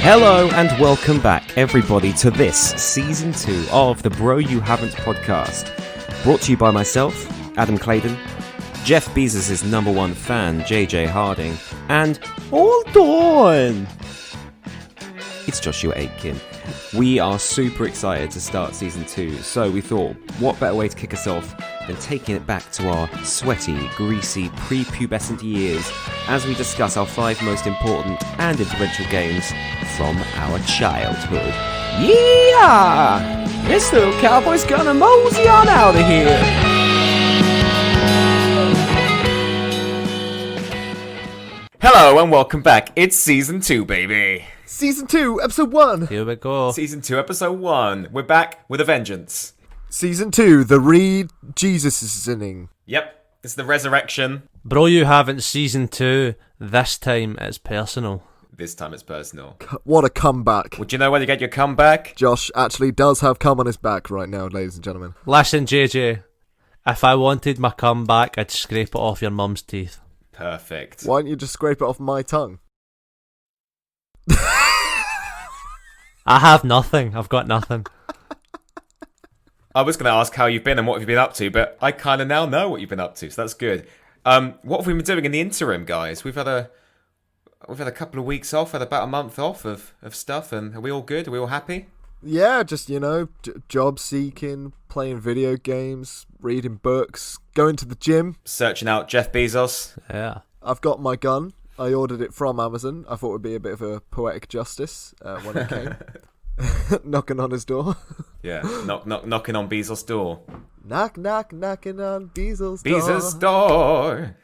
Hello and welcome back, everybody, to this Season 2 of the Bro You Haven't podcast. Brought to you by myself, Adam Claydon, Jeff Bezos' #1 fan, JJ Harding, and hold on, it's Joshua Aitken. We are super excited to start Season 2, so we thought, what better way to kick us off than taking it back to our sweaty, greasy, pre-pubescent years as we discuss our 5 most important and influential games from our childhood. Yeah! This little cowboy's gonna mosey on out of here! Hello and welcome back. It's Season 2, baby. Season 2, Episode 1. Here we go. Season 2, Episode 1. We're back with a vengeance. Season 2, the Jesus is sinning. Yep, it's the resurrection. Bro, you haven't Season 2. This time it's personal. This time it's personal. What a comeback. Would you know where to get your comeback? Josh actually does have cum on his back right now, ladies and gentlemen. Listen, JJ, if I wanted my comeback, I'd scrape it off your mum's teeth. Perfect. Why don't you just scrape it off my tongue? I have nothing. I've got nothing. I was going to ask how you've been and what have you been up to, but I kind of now know what you've been up to, so that's good. What have we been doing in the interim, guys? We've had a couple of weeks off, had about a month off of stuff, and are we all good? Are we all happy? Yeah, just, job seeking, playing video games, reading books, going to the gym. Searching out Jeff Bezos. Yeah. I've got my gun. I ordered it from Amazon. I thought it would be a bit of a poetic justice when it came. Knocking on his door. Yeah, knocking on Bezos' door. Knock, knock, knocking on Bezos' door. Bezos' door.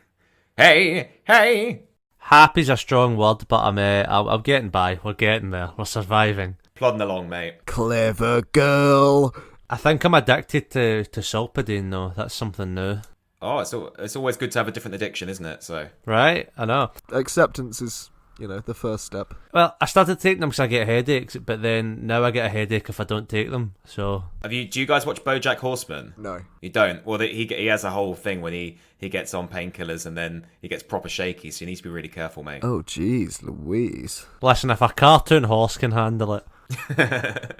Hey. Happy's a strong word, but I'm getting by. We're getting there. We're surviving. Plodding along, mate. Clever girl. I think I'm addicted to Solpadeine, though. That's something new. Oh, it's always good to have a different addiction, isn't it? So Right? I know. Acceptance is, the first step. Well, I started taking them because I get headaches, but then now I get a headache if I don't take them, so... do you guys watch BoJack Horseman? No. You don't? Well, he has a whole thing when he gets on painkillers and then he gets proper shaky, so you need to be really careful, mate. Oh, jeez, Louise. Listen, if a cartoon horse can handle it,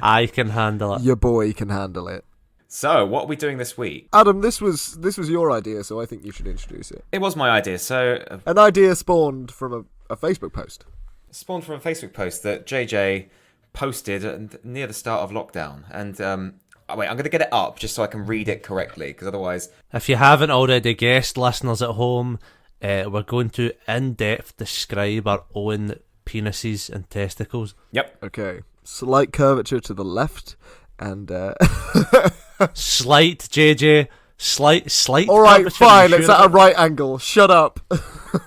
I can handle it. Your boy can handle it. So, what are we doing this week? Adam, this was your idea, so I think you should introduce it. It was my idea, so... An idea spawned from a Facebook post. Spawned from a Facebook post that JJ posted near the start of lockdown. And, wait, I'm going to get it up just so I can read it correctly, because otherwise... If you haven't already guessed, listeners at home, we're going to in-depth describe our own penises and testicles. Yep. Okay. Slight curvature to the left, and... Slight, JJ. Slight Alright, curvature. fine, it's at a right angle. Shut up.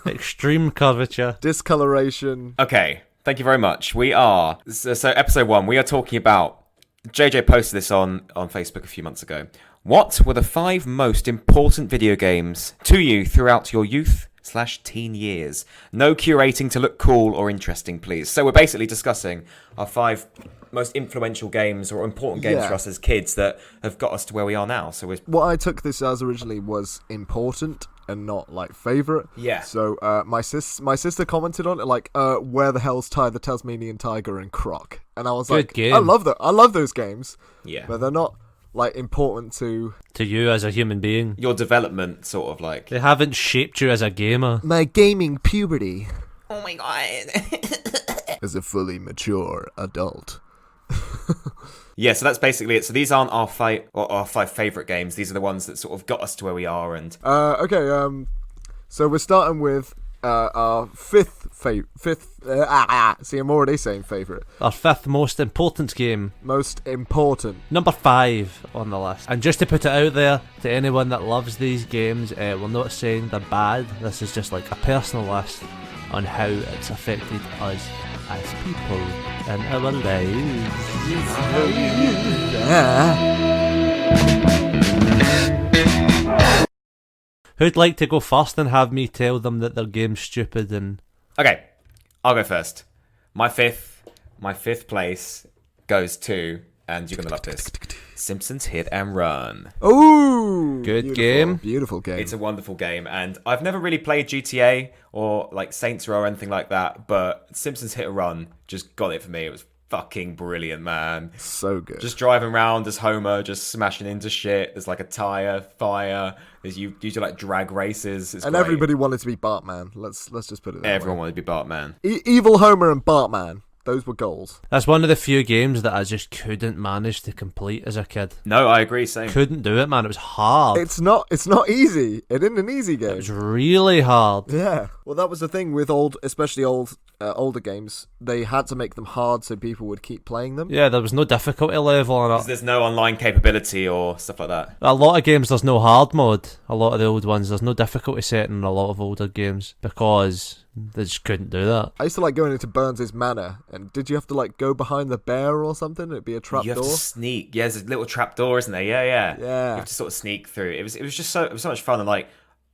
Extreme curvature. Discoloration. Okay, thank you very much. We are... So, episode 1, we are talking about... JJ posted this on Facebook a few months ago. What were the 5 most important video games to you throughout your youth/teen years? No curating to look cool or interesting, please. So we're basically discussing our 5 most influential games or important games for us as kids that have got us to where we are now. So what I took this as originally was important and not favourite. Yeah. So my sister commented on it where the hell's Ty the Tasmanian Tiger and Croc? And I was Good game. I love those games. Yeah. But they're not important to you as a human being. Your development sort of They haven't shaped you as a gamer. my gaming puberty Oh my god. as a fully mature adult. Yeah, so that's basically it. So these aren't our 5 favourite games. These are the ones that sort of got us to where we are. And Okay. So we're starting with our fifth. See, I'm already saying favourite. Our 5th most important game. Most important. Number 5 on the list. And just to put it out there to anyone that loves these games, we're not saying they're bad. This is just a personal list on how it's affected us as people in our lives. Who'd like to go first and have me tell them that their game's stupid and... okay, I'll go first. My fifth place goes to, and you're going to love this, Simpsons Hit and Run. Ooh, Good beautiful, game. Beautiful game. It's a wonderful game, and I've never really played GTA or like Saints Row or anything like that, but Simpsons Hit and Run just got it for me. It was fucking brilliant, man. So good. Just driving around as Homer, just smashing into shit. There's like a tire fire. There's you do like drag races. It's and great. everybody wanted to be Bartman. Let's just put it that Everyone way. wanted to be Bartman. Evil Homer and Bartman. Those were goals. That's one of the few games that I just couldn't manage to complete as a kid. No, I agree. Same. Couldn't do it, man. It was hard. It's not easy. It isn't an easy game. It was really hard. Yeah. Well, that was the thing with especially older games. They had to make them hard so people would keep playing them. Yeah, there was no difficulty level on it. There's no online capability or stuff like that. A lot of games there's no hard mode. A lot of the old ones there's no difficulty setting in a lot of older games because they just couldn't do that. I used to like going into Burns' manor, and did you have to like go behind the bear or something? It'd be a trap You have door. to sneak. Yeah, there's a little trap door, isn't there? Yeah. You Yeah. have to sort of sneak through. It was so much fun, and like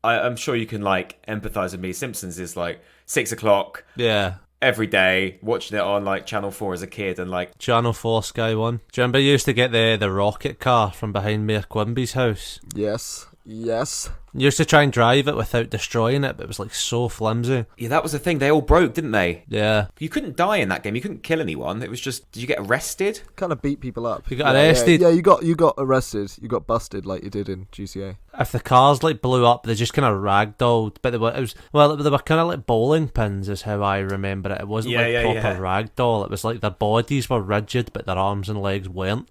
I'm sure you can like empathize with me. Simpsons is like 6 o'clock Yeah. every day, watching it on like Channel 4 as a kid, and like Channel 4 Sky 1. Do you remember you used to get the rocket car from behind Mayor Quimby's house? Yes. You used to try and drive it without destroying it, but it was like so flimsy. yeah, that was the thing. They all broke, didn't they? Yeah. You couldn't die in that game. You couldn't kill anyone. It was just, did you get arrested? Kind of beat people up. You got arrested? Yeah, you got arrested. You got busted like you did in GTA. If the cars like blew up, they just kind of ragdolled. But they were kind of like bowling pins, is how I remember it. It wasn't proper ragdoll. It was like their bodies were rigid, but their arms and legs weren't.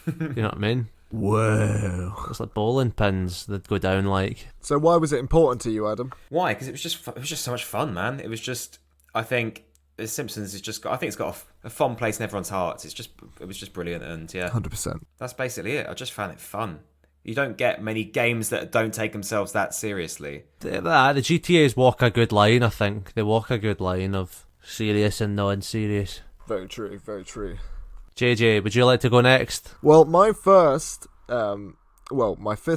You know what I mean? Whoa. It's like bowling pins that go down like. So why was it important to you, Adam? Why? Because it was just so much fun, man. It was just, I think The Simpsons is just, I think it's got a fond place in everyone's hearts. It was just brilliant, and yeah, 100%. that's basically it. I just found it fun. You don't get many games that don't take themselves that seriously. The GTA's walk a good line, I think. They walk a good line of serious and non-serious. Very true. Very true. JJ, would you like to go next? Well, my fifth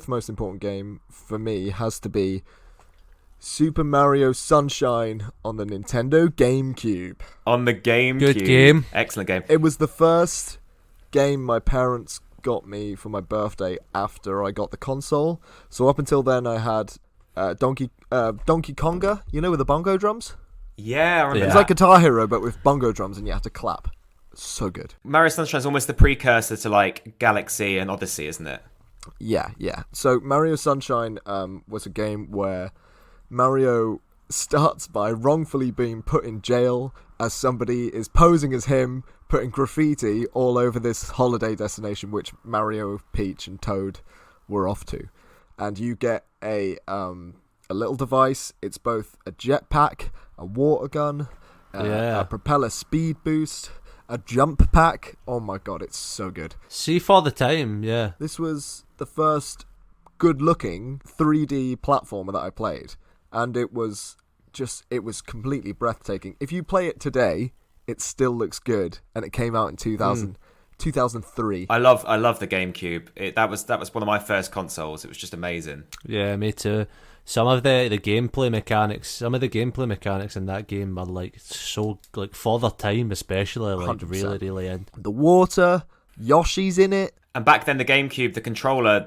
most important game for me has to be Super Mario Sunshine on the Nintendo GameCube. On the GameCube. Good game. Excellent game. It was the first game my parents got me for my birthday after I got the console. So up until then, I had Donkey Konga, with the bongo drums. Yeah, I remember It's that. like Guitar Hero, but with bongo drums, and you had to clap. So good. Mario Sunshine is almost the precursor to like Galaxy and Odyssey, isn't it? Yeah. So Mario Sunshine was a game where Mario starts by wrongfully being put in jail as somebody is posing as him, putting graffiti all over this holiday destination which Mario, Peach and Toad were off to. And you get a little device. It's both a jetpack, a water gun, a propeller speed boost, a jump pack. Oh my god, it's so good. See for the time, yeah. This was the first good-looking 3D platformer that I played, and it was completely breathtaking. If you play it today, it still looks good, and it came out in 2003. I love the GameCube. That was one of my first consoles. It was just amazing. Yeah, me too. Some of the gameplay mechanics in that game are like so like for their time, especially like 100%. really, really in. The water, Yoshi's in it. And back then, the GameCube, the controller,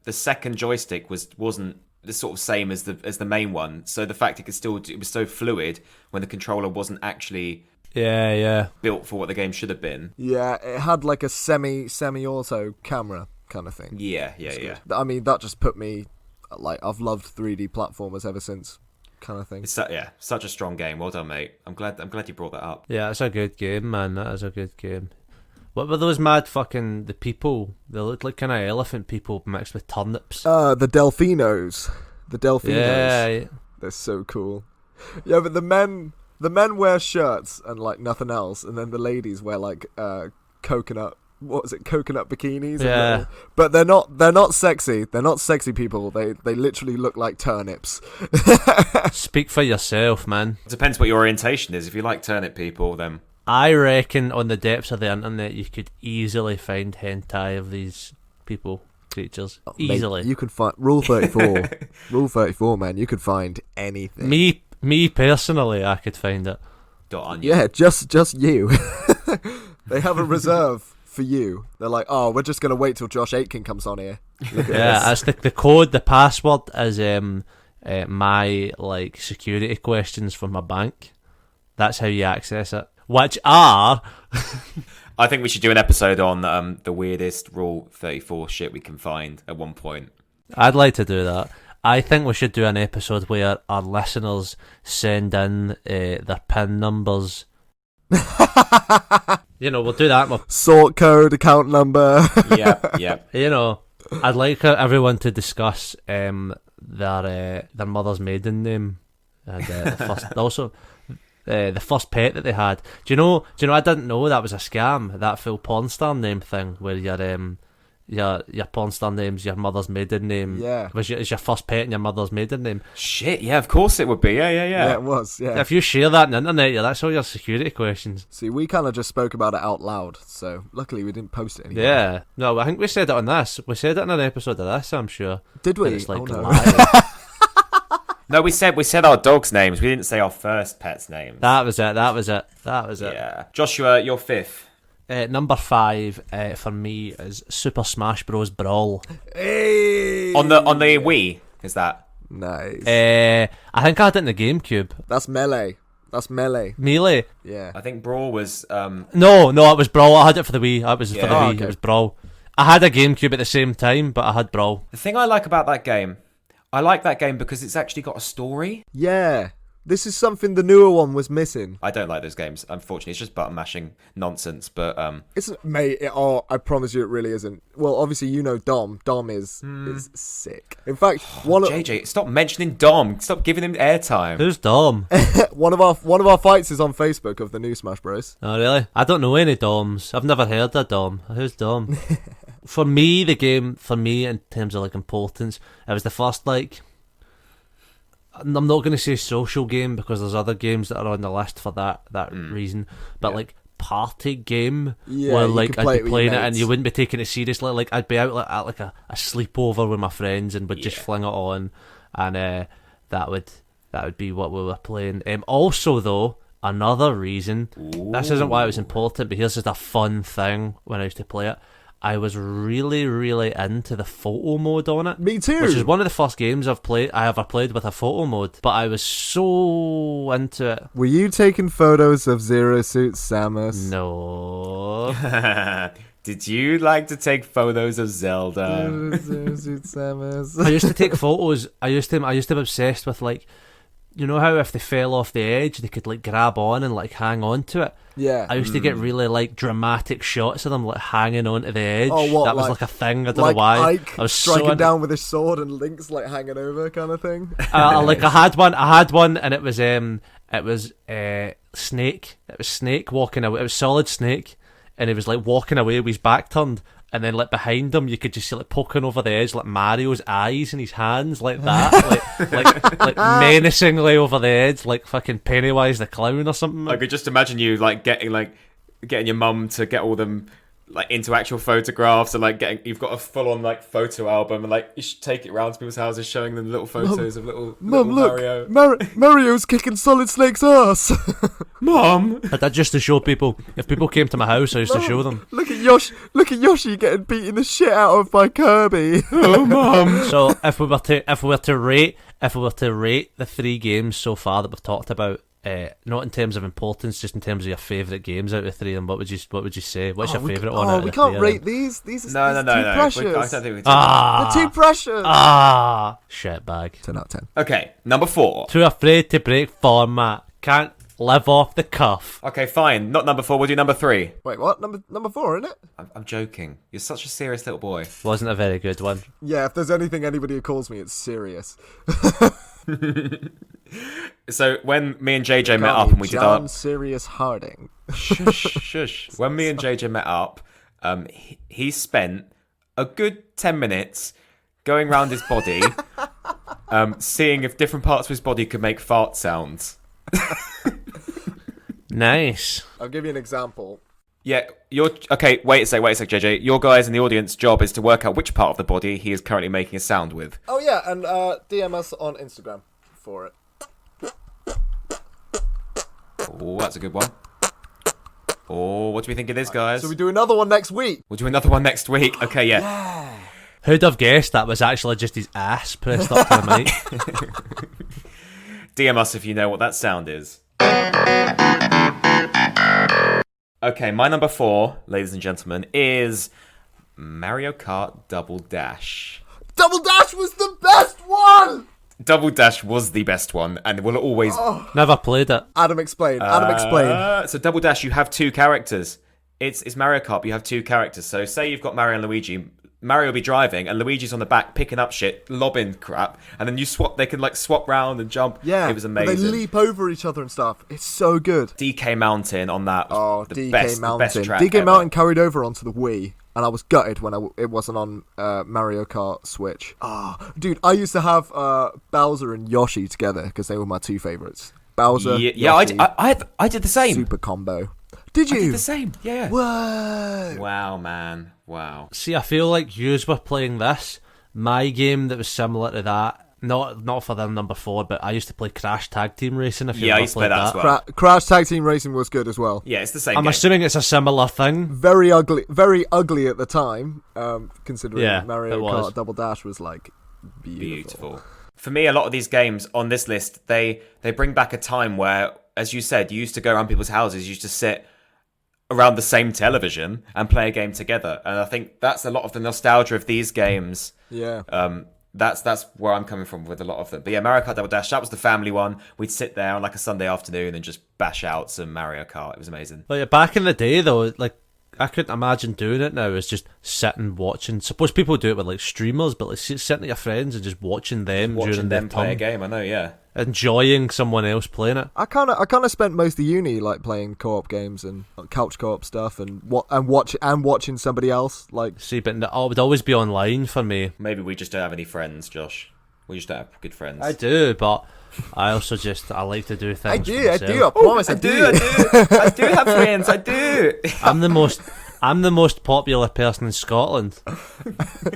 the second joystick wasn't the sort of same as the main one. So the fact it was so fluid when the controller wasn't actually built for what the game should have been. Yeah, it had like a semi-auto camera kind of thing. Yeah. I mean, that just put me like, I've loved 3D platformers ever since, kind of thing. It's such a strong game. Well done, mate. I'm glad you brought that up. Yeah, it's a good game, man. That is a good game. What were those mad fucking the people? They looked like kind of elephant people mixed with turnips. The Delfinos. Yeah. They're so cool. Yeah, but the men wear shirts and like nothing else, and then the ladies wear like coconut bikinis? Yeah. But they're not sexy. They're not sexy people. They literally look like turnips. Speak for yourself, man. It depends what your orientation is. If you like turnip people, then I reckon on the depths of the internet you could easily find hentai of these creatures. Easily. Mate, you can find Rule 34. Rule 34, man. You could find anything. Me personally, I could find it. .onion. Yeah, just you. They have a reserve for you. They're like, oh, we're just gonna wait till Josh Aitken comes on here. Look at That's the code. The password is my like security questions from my bank. That's how you access it. Which are I think we should do an episode on the weirdest Rule 34 shit we can find at one point. I'd like to do that. I think we should do an episode where our listeners send in their PIN numbers. We'll do that. Sort code, account number. Yeah. I'd like everyone to discuss their mother's maiden name and the first pet that they had. Do you know? I didn't know that was a scam. That full porn star name thing where your porn star name's your mother's maiden name. Yeah. Is your first pet and your mother's maiden name. Shit, yeah, of course it would be. Yeah. Yeah, it was, yeah. If you share that on the internet, that's all your security questions. See, we kind of just spoke about it out loud, so luckily we didn't post it anymore. Yeah. No, I think we said it on this. We said it in an episode of this, I'm sure. Did we? It's like no. No, we said our dogs' names. We didn't say our first pet's names. That was it. Yeah. Joshua, you're fifth. Number 5 for me is Super Smash Bros. Brawl. Hey! On the Wii, is that? Nice. I think I had it in the GameCube. That's Melee. Melee? Yeah. I think Brawl was... No, it was Brawl. I had it for the Wii. For the Wii. Okay. It was Brawl. I had a GameCube at the same time, but I had Brawl. The thing I like about that game, I like that game because it's actually got a story. Yeah. This is something the newer one was missing. I don't like those games, unfortunately. It's just button mashing nonsense, but... It's, mate, I promise you it really isn't. Well, obviously you know Dom. Dom is sick. In fact, JJ, stop mentioning Dom. Stop giving him airtime. Who's Dom? one of our fights is on Facebook of the new Smash Bros. Oh, really? I don't know any Doms. I've never heard of Dom. Who's Dom? For me, the game, in terms of like importance, it was the first like... I'm not going to say social game because there's other games that are on the list for that reason, but like party game where like I'd be playing it and you wouldn't be taking it seriously. Like I'd be out like, at like a sleepover with my friends and would just fling it on, and that would be what we were playing. Also though, another reason, this isn't why it was important, but here's just a fun thing when I used to play it. I was really, really into the photo mode on it. Me too. Which is one of the first games I ever played with a photo mode. But I was so into it. Were you taking photos of Zero Suit Samus? No. Did you like to take photos of Zelda? Zero Suit Samus. I used to take photos. I used to be obsessed with like, you know how if they fell off the edge, they could like grab on and like hang on to it. Yeah. I used to get really like dramatic shots of them like hanging onto the edge. Oh, what, that was like a thing. I don't know why. Ike I was striking down with his sword and Link's like hanging over, kind of thing. Like I had one, and it was Snake. It was Snake walking away. It was Solid Snake, and he was like walking away with his back turned. And then, like behind him, you could just see like poking over the edge, like Mario's eyes in his hands, like that, like menacingly over the edge, like fucking Pennywise the clown or something. I could just imagine you like getting your mum to get all them like into actual photographs and like you've got a full on like photo album and like you should take it around to people's houses showing them little photos of little Mario. Look, Mario's kicking Solid Snake's ass. Mum, I did just to show people. If people came to my house, I used to show them. Look at Yoshi getting beaten the shit out of by Kirby. Oh, Mum. So if we were to rate the 3 games so far that we've talked about, not in terms of importance, just in terms of your favourite games out of 3, and what would you say? What's your favourite one? Oh, we can't rate these. These are too precious. I don't think we do. They're too precious. Shit bag. 10 out of 10. Okay, number 4. Too afraid to break format. Can't live off the cuff. Okay, fine. Not number 4. We'll do number 3. Wait, what? Number 4, isn't it? I'm joking. You're such a serious little boy. Wasn't a very good one. Yeah, if there's anything anybody who calls me, it's serious. So when me and JJ met up and we did our Sirius Harding. shush. When me and JJ met up, he spent a good 10 minutes going around his body, seeing if different parts of his body could make fart sounds. Nice. I'll give you an example. Yeah, okay. Wait a sec, JJ. Your guys in the audience job is to work out which part of the body he is currently making a sound with. Oh yeah, and DM us on Instagram for it. Oh, that's a good one. Oh, what do we think of this, guys? So we do another one next week. We'll do another one next week. Okay, yeah. Who'd have guessed that was actually just his ass pressed up to the mic? DM us if you know what that sound is. Okay, my number 4, ladies and gentlemen, is Mario Kart Double Dash. Double Dash was the best one! Double Dash was the best one, and will always... Never played it. Adam, explain. So Double Dash, you have 2 characters. It's Mario Kart, but you have 2 characters. So say you've got Mario and Luigi. Mario will be driving, and Luigi's on the back picking up shit, lobbing crap, and then they can like swap round and jump. Yeah, it was amazing. They leap over each other and stuff. It's so good. DK Mountain on that. Oh, the DK best, Mountain. The best track DK ever. Mountain carried over onto the Wii, and I was gutted when it wasn't on Mario Kart Switch. Dude, I used to have Bowser and Yoshi together because they were my 2 favorites. Bowser, Yoshi, I did the same. super combo. Did you? I did the same. Yeah. Whoa! Wow, man. Wow. See, I feel like yous were playing this. My game that was similar to that, not for them number 4, but I used to play Crash Tag Team Racing. If you Yeah, I ever used to play played that as well. Crash Tag Team Racing was good as well. Yeah, it's the same I'm game. assuming it's a similar thing. Very ugly at the time, considering Yeah, Mario it was. Kart Double Dash was like beautiful. For me, a lot of these games on this list, they bring back a time where, as you said, you used to go around people's houses, you used to sit around the same television and play a game together. And I think that's a lot of the nostalgia of these games. Yeah. That's where I'm coming from with a lot of them. But yeah, Mario Kart Double Dash, that was the family one. We'd sit there on like a Sunday afternoon and just bash out some Mario Kart. It was amazing. But yeah, back in the day though, like I couldn't imagine doing it now. It's just sitting watching. Suppose people do it with like streamers, but like sitting with your friends and just watching them Watching during them their play a time, game, I know, yeah. enjoying someone else playing it. I kind of spent most of uni like playing co-op games and couch co-op stuff and watching somebody else like. See, but it would always be online for me. Maybe we just don't have any friends, Josh. We just don't have good friends. I do, but I also I like to do things. I for do. myself. I promise. I do. I do have friends, I do. I'm the most popular person in Scotland.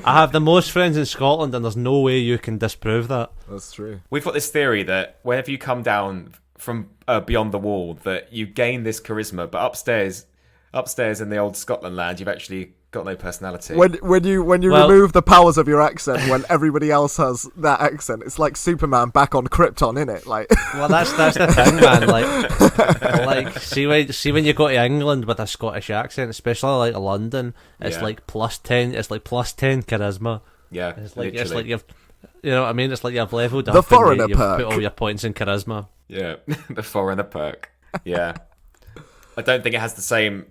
I have the most friends in Scotland, and there's no way you can disprove that. That's true. We've got this theory that whenever you come down from beyond the wall, that you gain this charisma, but upstairs in the old Scotland land, you've actually got no personality. When you remove the powers of your accent, when everybody else has that accent, it's like Superman back on Krypton, innit? Like, Well, that's the thing, man. Like see when you go to England with a Scottish accent, especially like London, it's Yeah. like +10. It's like +10 charisma. Yeah, It's like literally. you've, you know what I mean? It's like you've leveled up. The and foreigner you've perk. put all your points in charisma. Yeah, the foreigner perk. Yeah. I don't think it has the same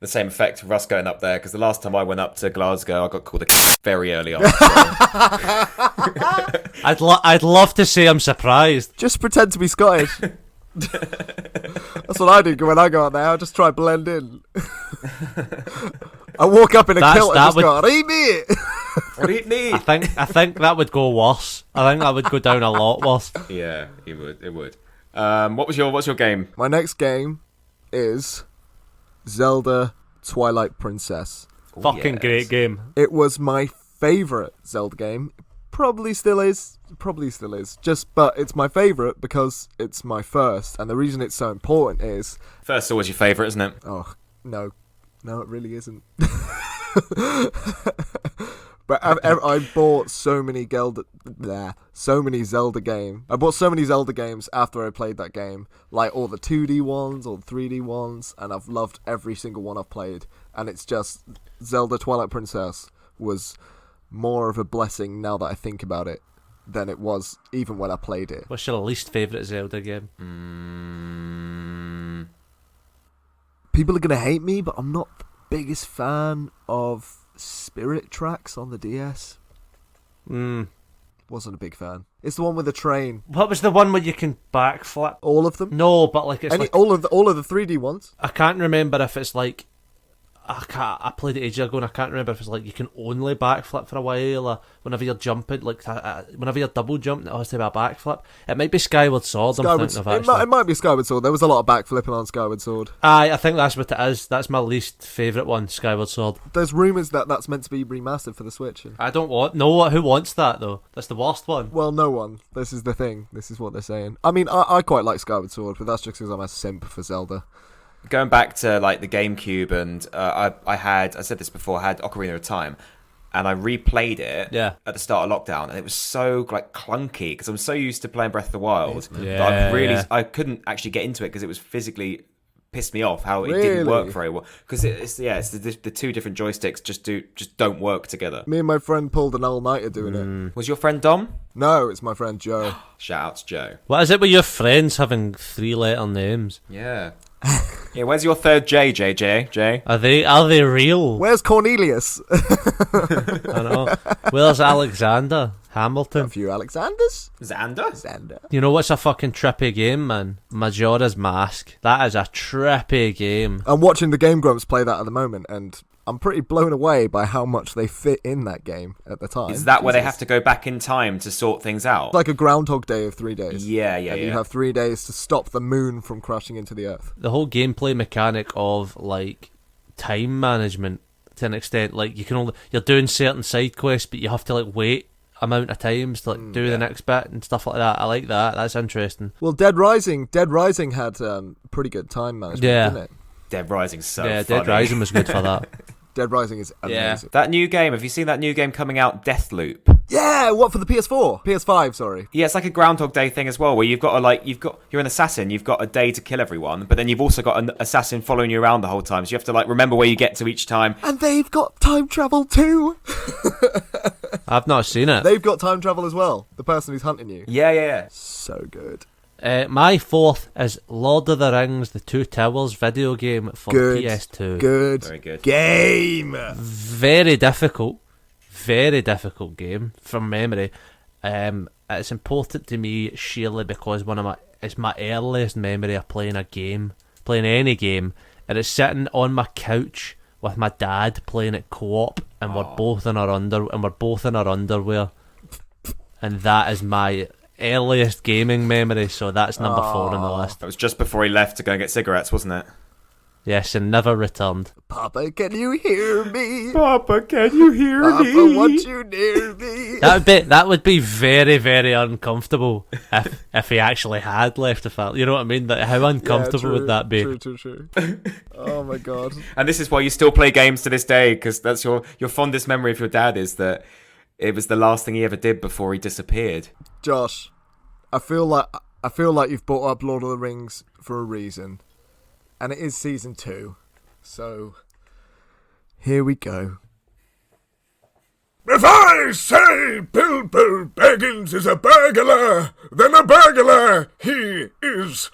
effect for us going up there, because the last time I went up to Glasgow, I got called a very early on. So. I'd love to say I'm surprised. just pretend to be Scottish. That's what I do when I go out there. I just try to blend in. I walk up in a kilt and just go, "Eat me!" I think that would go worse. I think that would go down a lot worse. Yeah, it would. What's your game? My next game is Zelda Twilight Princess. Fucking yes. great game. It was my favourite Zelda game. Probably still is. But it's my favourite because it's my first. And the reason it's so important is... First always your favourite, isn't it? Oh, no. No, it really isn't. But I bought so many Zelda games. I bought so many Zelda games after I played that game. Like all the 2D ones, all the 3D ones. And I've loved every single one I've played. And it's just... Zelda Twilight Princess was more of a blessing now that I think about it than it was even when I played it. What's your least favourite Zelda game? People are going to hate me, but I'm not the biggest fan of Spirit Tracks on the DS. Wasn't a big fan. It's the one with the train. What was the one where you can backflip? All of them? No, but like it's all of the 3D ones. I can't remember if it's like I played it ages ago and I can't remember if it's like you can only backflip for a while, or whenever you're jumping, like whenever you're double jumping, it has to be a backflip. It might be Skyward Sword. I'm thinking of actually. It might be Skyward Sword. There was a lot of backflipping on Skyward Sword. I think that's what it is. That's my least favourite one, Skyward Sword. There's rumours that that's meant to be remastered for the Switch. I don't want. No, who wants that though? That's the worst one. Well, no one. This is the thing. This is what they're saying. I mean, I quite like Skyward Sword, but that's just because I'm a simp for Zelda. going back to like the GameCube, and I said this before, I had Ocarina of Time, and I replayed it at the start of lockdown, and it was so like clunky because I'm so used to playing Breath of the Wild that I couldn't actually get into it because it was physically pissed me off how it didn't work very well, because it's the two different joysticks just don't work together. Me and my friend pulled an all-nighter doing it. Was your friend Dom? No, it's my friend Joe. Shout out to Joe. What is it with your friends having 3-letter names? Yeah. Yeah, where's your third J, Jay? Are they real? Where's Cornelius? I know. Where's Alexander Hamilton? A few Alexanders? Xander? You know what's a fucking trippy game, man? Majora's Mask. That is a trippy game. I'm watching the Game Grumps play that at the moment, and I'm pretty blown away by how much they fit in that game at the time. Is that where they have to go back in time to sort things out? It's like a Groundhog Day of 3 days. Yeah. You have 3 days to stop the moon from crashing into the Earth. The whole gameplay mechanic of like time management to an extent, like you're doing certain side quests, but you have to like wait amount of times to like do the next bit and stuff like that. I like that. That's interesting. Well, Dead Rising had pretty good time management, didn't it? Dead Rising's so funny. Dead Rising was good for that. Dead Rising is amazing. Yeah. That new game, have you seen that new game coming out, Deathloop? Yeah, what, for the PS4? PS5, sorry. Yeah, it's like a Groundhog Day thing as well, where you're an assassin, you've got a day to kill everyone, but then you've also got an assassin following you around the whole time, so you have to like remember where you get to each time. And they've got time travel too. I've not seen it. They've got time travel as well. The person who's hunting you. Yeah. So good. My fourth is Lord of the Rings: The Two Towers video game for PS2. Very good game. Very difficult game from memory. It's important to me sheerly because it's my earliest memory of playing any game, and it's sitting on my couch with my dad playing it co-op, and we're both in our underwear, and that is my earliest gaming memory, so that's number 4 on the list. That was just before he left to go and get cigarettes, wasn't it? Yes, and never returned. Papa, can you hear me? Papa, can you hear me? Papa, want you near me? That would be very, very uncomfortable if he actually had left the family. You know what I mean? How uncomfortable would that be? True. Oh my god. And this is why you still play games to this day, because that's your fondest memory of your dad, is that it was the last thing he ever did before he disappeared. Josh, I feel like you've brought up Lord of the Rings for a reason. And it is season 2. So, here we go. If I say Bilbo Baggins is a burglar, then a burglar he is.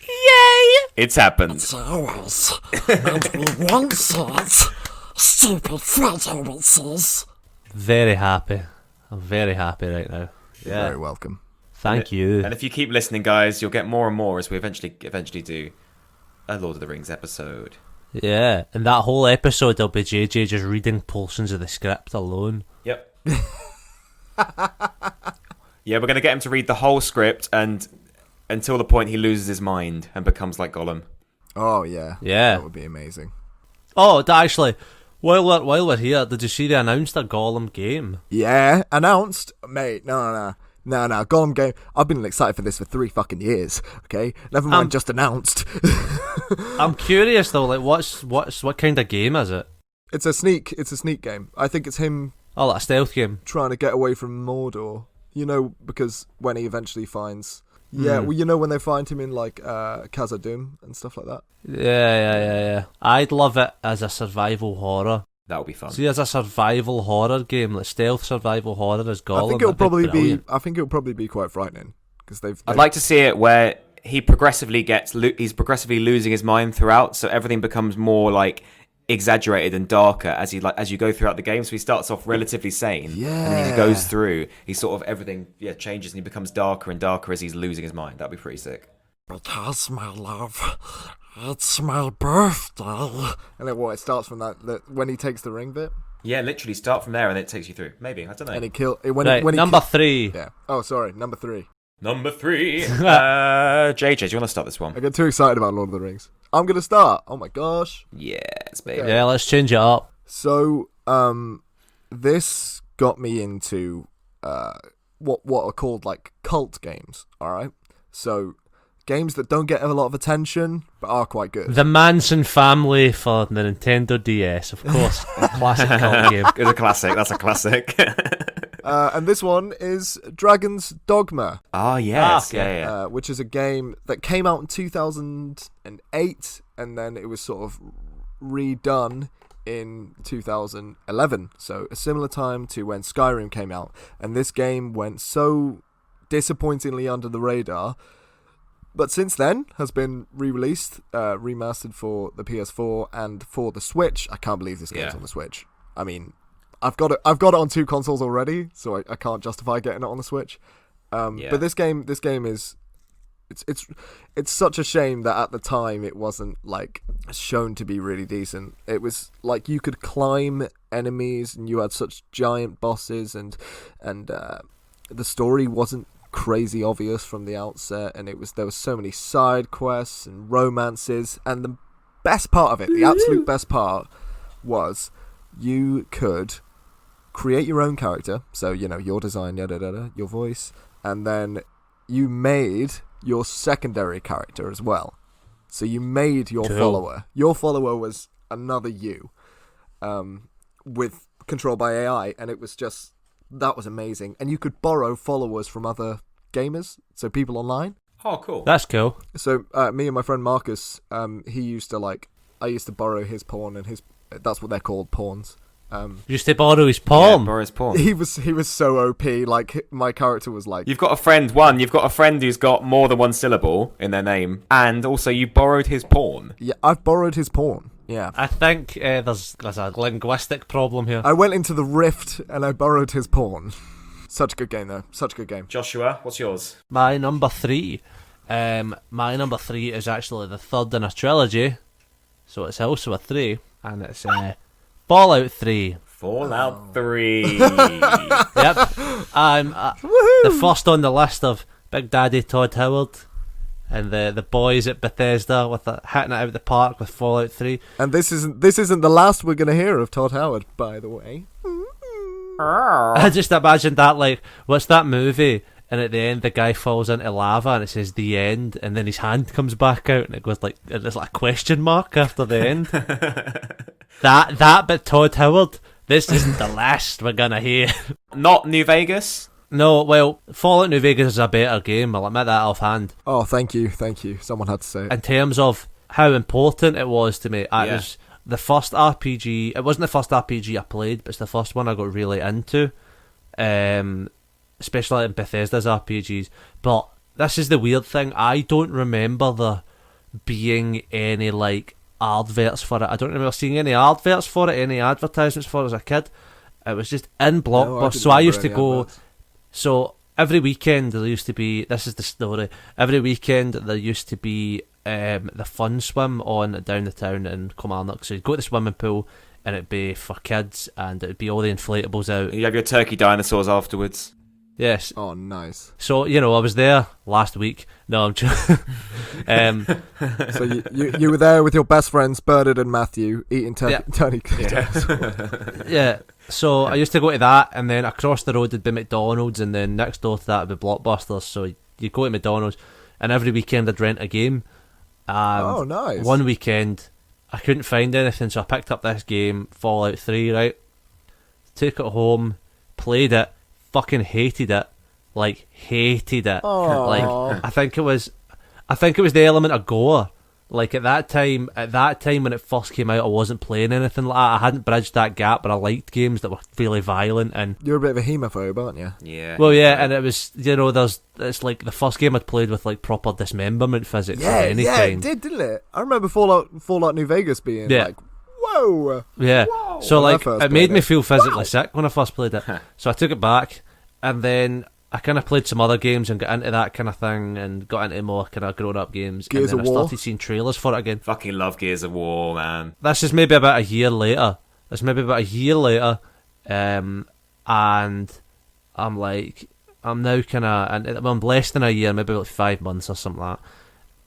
Yay! It's happened. It's ours. And we want it. Stupid fat audiences. Very happy. I'm very happy right now. You're very welcome. Thank you. And if you keep listening, guys, you'll get more and more as we eventually do a Lord of the Rings episode. Yeah, and that whole episode will be JJ just reading portions of the script alone. Yep. Yeah, we're going to get him to read the whole script and until the point he loses his mind and becomes like Gollum. Oh, yeah. Yeah. That would be amazing. Oh, actually, while we're here, did you see they announced a Gollum game? Yeah, announced? Mate, no. Gollum game. I've been excited for this for 3 fucking years, okay? Never mind just announced. I'm curious though, like what kind of game is it? It's a sneak game. I think it's him like a stealth game. trying to get away from Mordor. You know, because when he eventually finds... Yeah, well, you know when they find him in, like, Khazad-dûm and stuff like that? Yeah. I'd love it as a survival horror. That would be fun. See, as a survival horror game, like stealth survival horror as Gollum, I think it'll probably be quite frightening. Because I'd like to see it where he progressively he's progressively losing his mind throughout, so everything becomes more, like, exaggerated and darker as you go throughout the game. So he starts off relatively sane, and then as he goes through, he sort of everything changes and he becomes darker and darker as he's losing his mind. That'd be pretty sick. Because, my love, it's my birthday. And then it starts from that when he takes the ring bit? Yeah, literally start from there and it takes you through. Maybe, I don't know. And he kill number 3. Yeah. Oh, sorry, number 3. Number 3. JJ, do you want to start this one? I get too excited about Lord of the Rings. I'm gonna start. Oh my gosh. Yes, baby. Yeah, let's change it up. So, this got me into what are called like cult games. All right. So, games that don't get a lot of attention but are quite good. The Manson family for the Nintendo DS, of course. A classic cult game. It's a classic. That's a classic. And this one is Dragon's Dogma. Oh, yes. okay. Yeah. Which is a game that came out in 2008, and then it was sort of redone in 2011. So a similar time to when Skyrim came out. And this game went so disappointingly under the radar, but since then has been re-released, remastered for the PS4 and for the Switch. I can't believe this game's on the Switch. I mean, I've got it on 2 consoles already, so I can't justify getting it on the Switch. But this game is it's such a shame that at the time it wasn't like shown to be really decent. It was like you could climb enemies and you had such giant bosses, and the story wasn't crazy obvious from the outset, and there was so many side quests and romances, and the best part of it, the absolute best part, was you could create your own character, so your design, your voice, and then you made your secondary character as well. So you made your follower. Your follower was another you, with controlled by AI, and that was amazing. And you could borrow followers from other gamers, so people online. Oh, cool. That's cool. So me and my friend Marcus, I used to borrow his pawn, and that's what they're called, pawns. Used to borrow his pawn. Yeah, borrow his pawn. He was so OP. Like my character was like. You've got a friend who's got more than one syllable in their name, and also you borrowed his pawn. Yeah, I've borrowed his pawn. Yeah. I think there's a linguistic problem here. I went into the Rift and I borrowed his pawn. Such a good game, though. Such a good game. Joshua, what's yours? My number 3. My number 3 is actually the third in a trilogy, so it's also a 3, and it's Fallout 3. Fallout 3. Yep. The first on the list of Big Daddy Todd Howard and the boys at Bethesda with hitting it out the park with Fallout 3. And this isn't the last we're going to hear of Todd Howard, by the way. I just imagine that, like, what's that movie? And at the end, the guy falls into lava, and it says "the end," and then his hand comes back out, and it goes like there's like a question mark after the end. But Todd Howard, this isn't the last we're gonna hear. Not New Vegas. No, well, Fallout New Vegas is a better game. I'll admit that offhand. Oh, thank you. Someone had to say it. In terms of how important it was to me, it was the first RPG. It wasn't the first RPG I played, but it's the first one I got really into. Especially in Bethesda's RPGs. But this is the weird thing. I don't remember there being any like adverts for it. I don't remember seeing any adverts for it, any advertisements for it as a kid. It was just in Blockbuster. So I used to go. Adverts. So every weekend there used to be. This is the story. Every weekend there used to be the fun swim on down the town in Kilmarnock. So you'd go to the swimming pool, and it'd be for kids, and it'd be all the inflatables out. You have your turkey dinosaurs afterwards. Yes. Oh, nice. So, I was there last week. No, I'm joking. So you were there with your best friends, Bernard and Matthew, eating turkey. Yeah. So I used to go to that, and then across the road would be McDonald's, and then next door to that would be Blockbusters. So you go to McDonald's, and every weekend I'd rent a game. Oh, nice. One weekend I couldn't find anything, so I picked up this game, Fallout 3, right? Took it home, played it, fucking hated it. Like, hated it. Aww. Like, I think it was the element of gore. Like, at that time when it first came out, I wasn't playing anything like that. I hadn't bridged that gap, but I liked games that were really violent. And you're a bit of a homophobe, aren't you? Yeah. Well, yeah, and it was, it's like the first game I'd played with like proper dismemberment physics of any kind. Yeah, it did, didn't it? I remember Fallout New Vegas being like, whoa. Yeah. Whoa. So like, it made me feel physically sick when I first played it. So I took it back, and then I kind of played some other games and got into that kind of thing, and got into more kind of grown-up games. Gears and then of War. I started seeing trailers for it again. Fucking love Gears of War, man. This is maybe about a year later. And I'm like, I'm now kind of, and I'm less than a year, maybe like 5 months or something like that.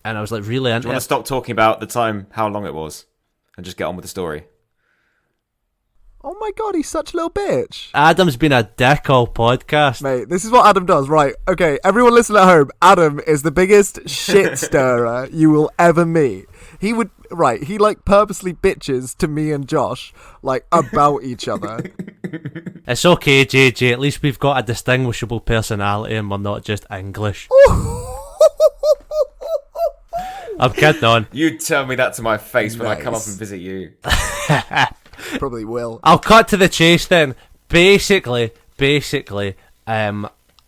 And I was like really into it. Do you want to stop talking about the time, how long it was, and just get on with the story? Oh my god, he's such a little bitch. Adam's been a dick all podcast. Mate, this is what Adam does, right? Okay, everyone listen at home. Adam is the biggest shit stirrer you will ever meet. He like purposely bitches to me and Josh, like, about each other. It's okay, JJ. At least we've got a distinguishable personality and we're not just English. I'm kidding on. You tell me that to my face when I come up Nice. and visit you. Probably will. I'll cut to the chase then. Basically, I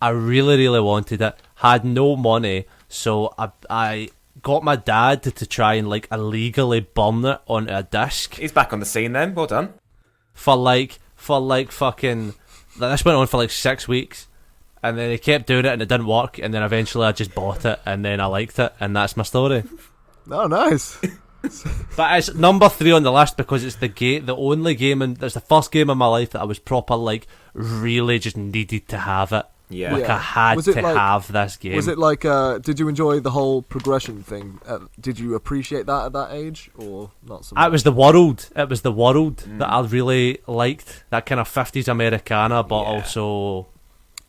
really wanted it. Had no money, so I got my dad to try and like illegally burn it onto a disc He's back on the scene then. Well done. for like fucking. This went on for like 6 weeks, and then he kept doing it and it didn't work, and then eventually I just bought it and then I liked it, and that's my story. Oh, nice. But it's number 3 on the list because it's the only game, and it's the first game in my life that I was proper like really just needed to have it. Yeah. Like I had Was it to like- have this game. Was it like, did you enjoy the whole progression thing? Did you appreciate that at that age, or not so much? It was the world. It was the world that I really liked. That kind of 50s Americana, but Yeah. also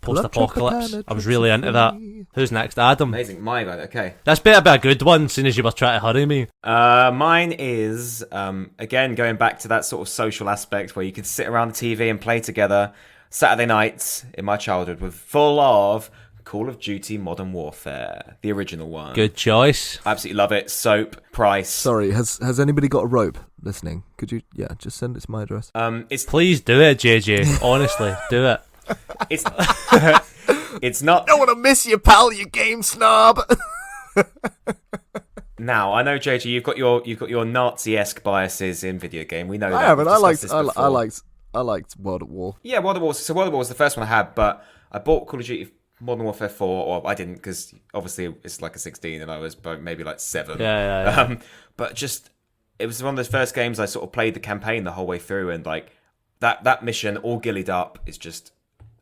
post-apocalypse. Tropicana, I was really into that. Trixie. Who's next? Adam. Amazing. My God. Okay. That's better be a good one, seeing as you were trying to hurry me. Mine is, again, going back to that sort of social aspect where you could sit around the TV and play together. Saturday nights in my childhood were full of Call of Duty Modern Warfare, the original one. Good choice. Absolutely love it. Soap, price. Sorry, has anybody got a rope listening? Could you, just send it to my address. It's Please do it, JJ. Honestly, do it. it's it's not. Don't want to miss you, pal, you game snob. Now I know, JJ, you've got your Nazi-esque biases in video game. We know that. I haven't. We've I liked. discussed this I before. liked World at War. Yeah, World of War. So World of War was the first one I had, but I bought Call of Duty Modern Warfare 4, or I didn't because obviously it's like a 16 and I was maybe like 7. Yeah. But just it was one of those first games I sort of played the campaign the whole way through, and like that mission all gillied up is just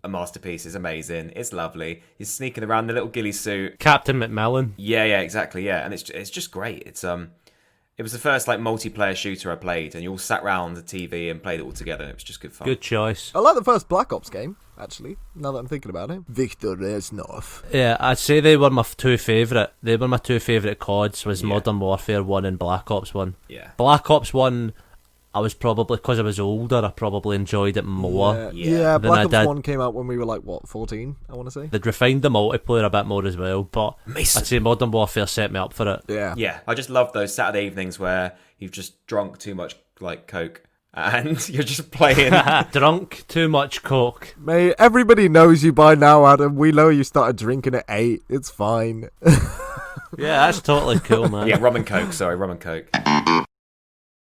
a masterpiece. It's amazing. It's lovely. He's sneaking around in a little ghillie suit. Captain McMillan. Yeah, exactly. Yeah, and it's just great. It was the first like multiplayer shooter I played, and you all sat round the TV and played it all together. It was just good fun. Good choice. I like the first Black Ops game, actually. Now that I'm thinking about it, Victor Reznov. Yeah, I'd say they were my two favourite. They were my two favourite CODs. Was Yeah. Modern Warfare 1 and Black Ops 1. Yeah. Black Ops 1, I was probably, because I was older, I probably enjoyed it more. Yeah, Than I Black Ops did. 1 came out when we were like, what, 14, I want to say? They'd refined the multiplayer a bit more as well, but Mason. I'd say Modern Warfare set me up for it. Yeah. Yeah, I just love those Saturday evenings where you've just drunk too much like Coke and you're just playing. Drunk, too much coke. Mate, everybody knows you by now, Adam. We know you started drinking at 8. It's fine. Yeah, that's totally cool, man. Yeah, rum and Coke. Sorry, rum and Coke.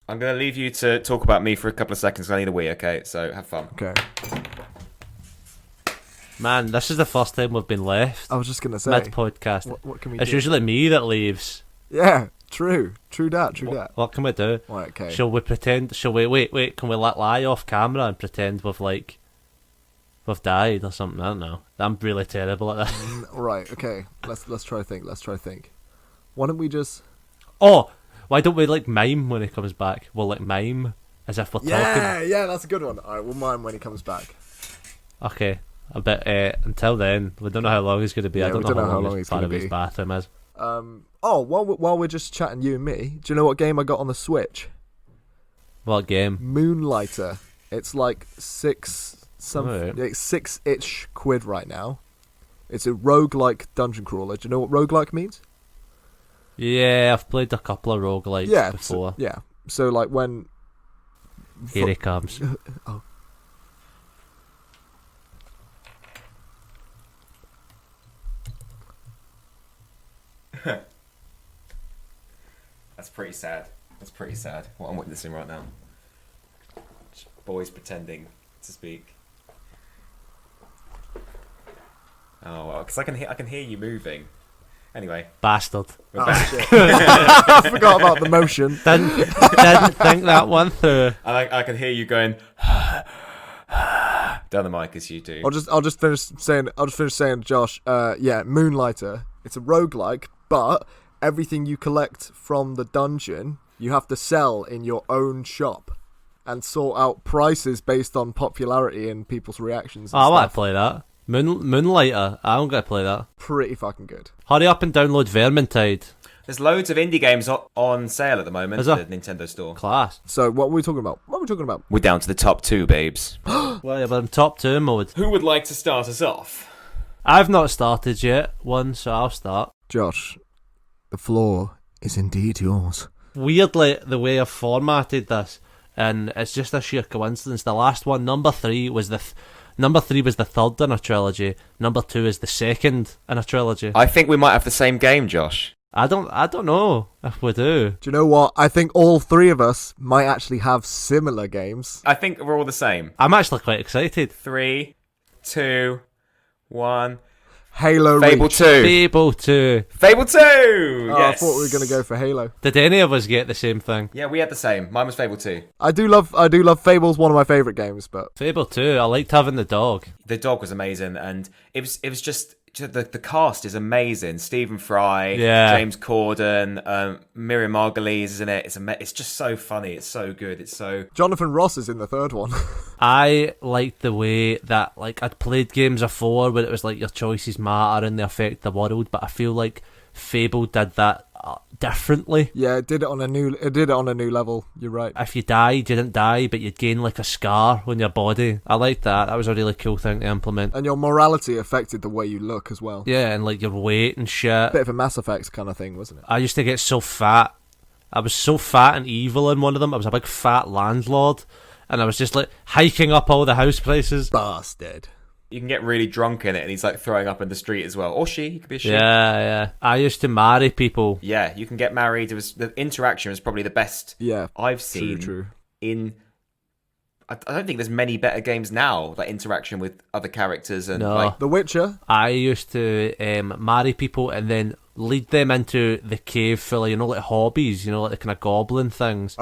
I'm going to leave you to talk about me for a couple of seconds. I need a wee, okay? So have fun. Okay. Man, this is the first time we've been left I was just going to say, mid-podcast. what can we It's do? usually me that leaves. Yeah, true. True that. What can we do? Right, okay. Shall we pretend? Shall we wait? Can we lie off camera and pretend we've died or something? I don't know. I'm really terrible at this. Right, okay. Let's try think. Why don't we just... Oh, why don't we like mime when he comes back? We'll like mime as if we're talking. Yeah, that's a good one. Alright, we'll mime when he comes back. Okay, I bet. Until then, we don't know how long he's going to be. Yeah, I don't we know don't how long his gonna his be. bathroom is. While we're just chatting, you and me, do you know what game I got on the Switch? What game? Moonlighter. It's like Alright. it's 6-ish quid right now. It's a roguelike dungeon crawler. Do you know what roguelike means? Yeah, I've played a couple of roguelikes before. So like when Here he comes. Oh. That's pretty sad. What I'm witnessing right now. Just boys pretending to speak. Oh, well, because I can hear you moving. Anyway, Bastard. we're Oh, back. shit. I forgot about the motion. Didn't think that one through. I can hear you going down the mic as you do. I'll just finish saying, Josh. Moonlighter. It's a roguelike, but everything you collect from the dungeon, you have to sell in your own shop. and sort out prices based on popularity and people's reactions. And I want stuff. to play that. Moonlighter. I don't got to play that. Pretty fucking good. Hurry up and download Vermintide. There's loads of indie games on sale at the moment Is at there? the Nintendo Store. Class. So what were we talking about? We're down to the top 2, babes. Well, we're in top 2 mode. Who would like to start us off? I've not started yet, so I'll start. Josh, the floor is indeed yours. Weirdly, the way I've formatted this, and it's just a sheer coincidence. The last one, number 3, was the third in a trilogy. Number 2 is the second in a trilogy. I think we might have the same game, Josh. I don't know if we do. Do you know what? I think all three of us might actually have similar games. I think we're all the same. I'm actually quite excited. 3, 2, 1. Halo Fable Reach. 2. Fable 2. Fable 2! Oh, Yes. I thought we were going to go for Halo. Did any of us get the same thing? Yeah, we had the same. Mine was Fable 2. I do love Fable's one of my favourite games, but Fable 2, I liked having the dog. The dog was amazing, and it was just the cast is amazing. Stephen Fry, Yeah. James Corden, Miriam Margolyes is in it. It's just so funny. It's so good. It's so... Jonathan Ross is in the third one. I liked the way that, like, I'd played games before where it was like your choices matter and they affect the world, but I feel like Fable did that differently. Yeah, it did it on a new level. You're right. If you died, you didn't die, but you'd gain like a scar on your body. I liked that. That was a really cool thing to implement. And your morality affected the way you look as well. Yeah, and like your weight and shit. Bit of a Mass Effect kind of thing, wasn't it? I used to get so fat. I was so fat and evil in one of them. I was a big fat landlord, and I was just like hiking up all the house prices. Bastard. You can get really drunk in it, and he's like throwing up in the street as well. Or she, he could be a she. Yeah. I used to marry people. Yeah, you can get married. The interaction was probably the best I've seen. True. I don't think there's many better games now, like interaction with other characters and No. like... The Witcher. I used to marry people and then lead them into the cave full of, like hobbies, like the kind of goblin things.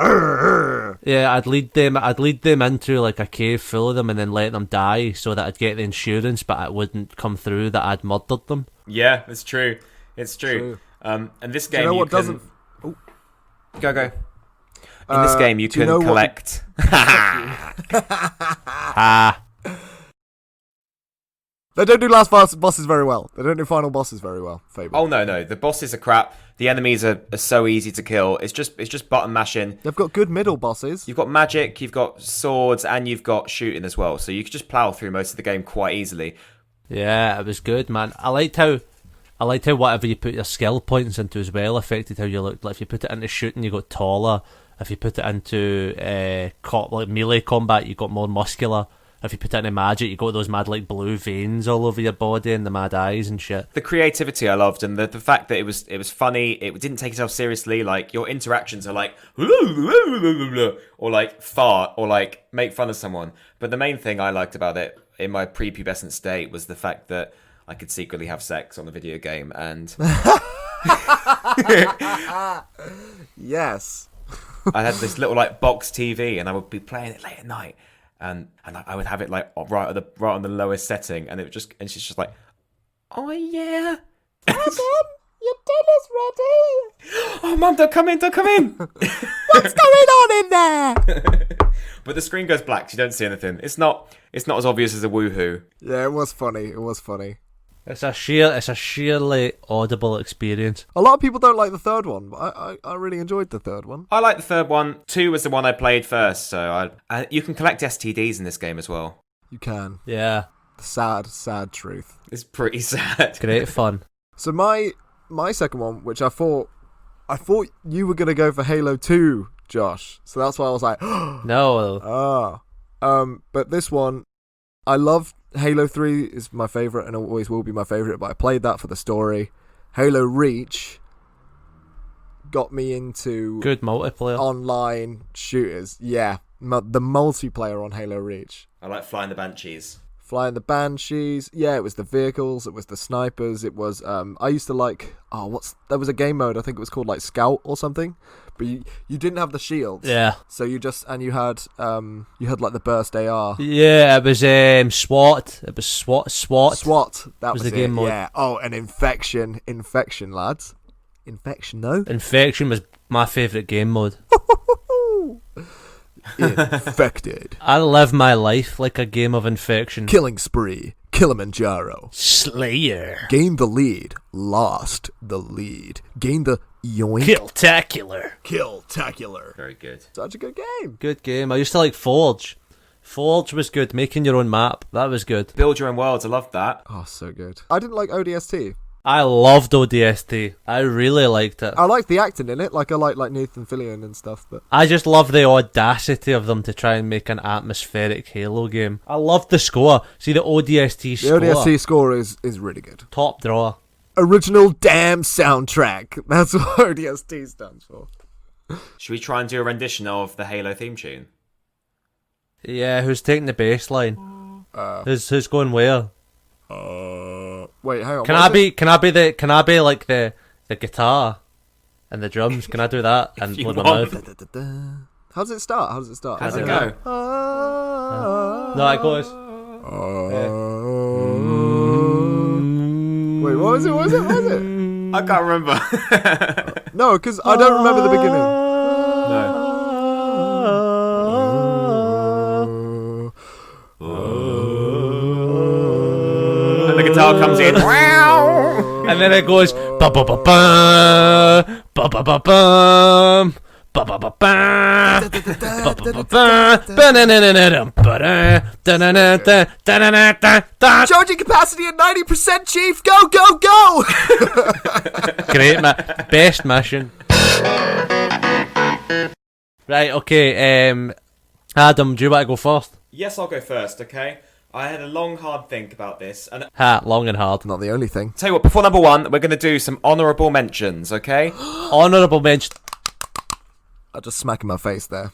Yeah, I'd lead them into like a cave full of them and then let them die so that I'd get the insurance, but it wouldn't come through that I'd murdered them. Yeah, it's true. It's true. And this game, Do you know what can... doesn't? Go. In this game, you can collect... They don't do last bosses very well. They don't do final bosses very well. Fable. Oh no, the bosses are crap. The enemies are so easy to kill. It's just button mashing. They've got good middle bosses. You've got magic, you've got swords, and you've got shooting as well. So you can just plow through most of the game quite easily. Yeah, it was good, man. I liked how whatever you put your skill points into as well affected how you looked. Like if you put it into shooting, you got taller. If you put it into like melee combat, you got more muscular. If you put it into magic, you got those mad like blue veins all over your body and the mad eyes and shit. The creativity I loved, and the fact that it was funny. It didn't take itself seriously. Like your interactions are like or like fart or like make fun of someone. But the main thing I liked about it in my prepubescent state was the fact that I could secretly have sex on the video game, and Yes. I had this little like box TV, and I would be playing it late at night, and I would have it like right on the lowest setting, and she's just like, oh yeah, Adam, your dinner's ready. oh mum, don't come in. What's going on in there? But the screen goes black, so you don't see anything. It's not as obvious as a woohoo. Yeah, it was funny. It's a sheerly audible experience. A lot of people don't like the third one, but I really enjoyed the third one. I like the third one. 2 was the one I played first, so you can collect STDs in this game as well. You can. Yeah, The sad truth. It's pretty sad. great fun. So my second one, which I thought you were gonna go for Halo 2, Josh. So that's why I was like, No, but this one, I love Halo 3 is my favourite and always will be my favourite, but I played that for the story. Halo Reach got me into good multiplayer. online shooters. Yeah, the multiplayer on Halo Reach. I like flying the Banshees. Flying the Banshees. Yeah, it was the vehicles, it was the snipers, it was I used to like there was a game mode, I think it was called like Scout or something. But you didn't have the shields. Yeah. So you had like the burst AR. Yeah, it was SWAT. It was SWAT. SWAT. That was the it. game mode. Yeah. Oh, and infection, lads. Infection, though. Infection was my favourite game mode. Infected. I live my life like a game of infection. Killing spree. Kilimanjaro. Slayer. Gain the lead. Lost the lead. Gain the yoink. Killtacular. Killtacular. Very good. Such a good game. Good game. I used to like Forge. Forge was good. Making your own map. That was good. Build your own worlds. I loved that. Oh, so good. I didn't like ODST. I loved ODST. I really liked it. I like the acting in it. Like I like Nathan Fillion and stuff. But I just love the audacity of them to try and make an atmospheric Halo game. I loved the score. See the ODST score. the ODST score is really good. Top drawer. Original damn soundtrack. That's what ODST stands for. Should we try and do a rendition of the Halo theme tune? Yeah, who's taking the bass line? Who's going where? Wait, hang on. Can I be like the guitar and the drums? Can I do that? And you with my want. mouth? How does it start? How does it go? No, it goes. Wait, what was it? I can't remember. No, because I don't remember the beginning. No. And the guitar comes in. And then it goes ba ba ba ba ba ba ba bum ba ba ba ba ba ba ba. Charging capacity at 90%, Chief. Go, go, go! Great, best mission. Right, okay. Adam, do you want to go first? Yes, I'll go first, okay? I had a long, hard think about this, and Long and hard. Not the only thing. tell you what, before number one, we're going to do some honourable mentions, okay? Honourable mention. I just smack in my face there.